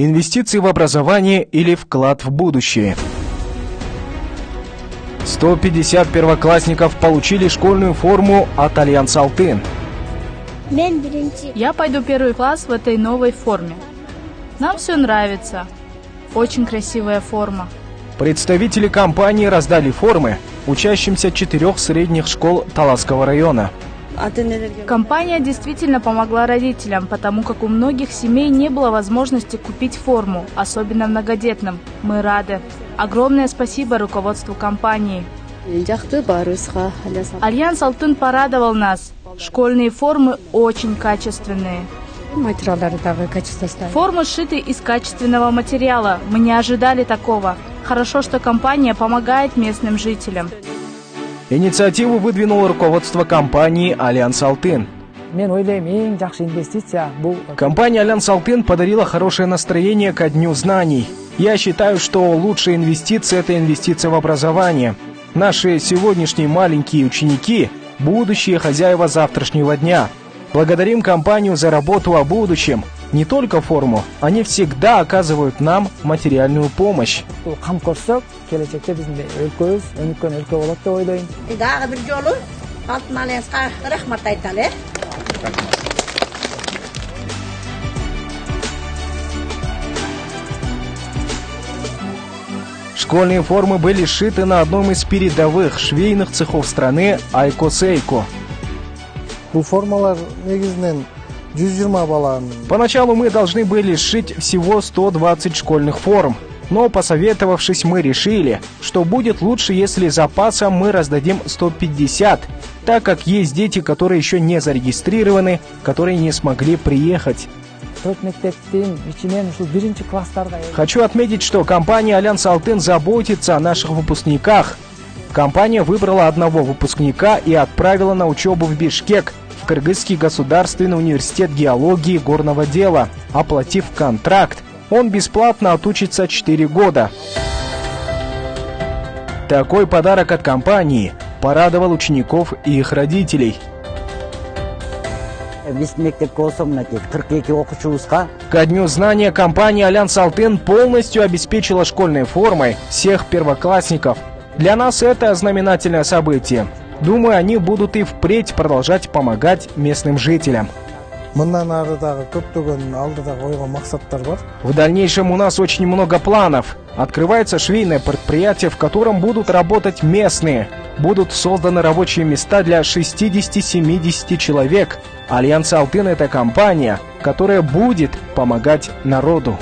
Инвестиции в образование или вклад в будущее. 150 первоклассников получили школьную форму от Альянс Алтын. Я пойду первый класс в этой новой форме. Нам все нравится. Очень красивая форма. Представители компании раздали формы учащимся 4 средних школ Таласского района. Компания действительно помогла родителям, потому как у многих семей не было возможности купить форму, особенно многодетным. Мы рады. Огромное спасибо руководству компании. Альянс Алтын порадовал нас. Школьные формы очень качественные. Формы сшиты из качественного материала. Мы не ожидали такого. Хорошо, что компания помогает местным жителям. Инициативу выдвинуло руководство компании Альянс Алтын. Компания Альянс Алтын подарила хорошее настроение ко Дню знаний. Я считаю, что лучшая инвестиция – это инвестиция в образование. Наши сегодняшние маленькие ученики – будущие хозяева завтрашнего дня. Благодарим компанию за работу о будущем. Не только форму, они всегда оказывают нам материальную помощь. Школьные формы были сшиты на одном из передовых швейных цехов страны Айко-Сейко. Поначалу мы должны были сшить всего 120 школьных форм, но посоветовавшись, мы решили, что будет лучше, если запасом мы раздадим 150, так как есть дети, которые еще не зарегистрированы, которые не смогли приехать. Хочу отметить, что компания Альянс Алтын заботится о наших выпускниках. Компания выбрала одного выпускника и отправила на учебу в Бишкек, в Кыргызский государственный университет геологии и горного дела, оплатив контракт. Он бесплатно отучится 4 года. Такой подарок от компании порадовал учеников и их родителей. Ко Дню знания компания Альянс Алтын полностью обеспечила школьной формой всех первоклассников. Для нас это знаменательное событие. Думаю, они будут и впредь продолжать помогать местным жителям. В дальнейшем у нас очень много планов. Открывается швейное предприятие, в котором будут работать местные. Будут созданы рабочие места для 60-70 человек. Альянс Алтын – это компания, которая будет помогать народу.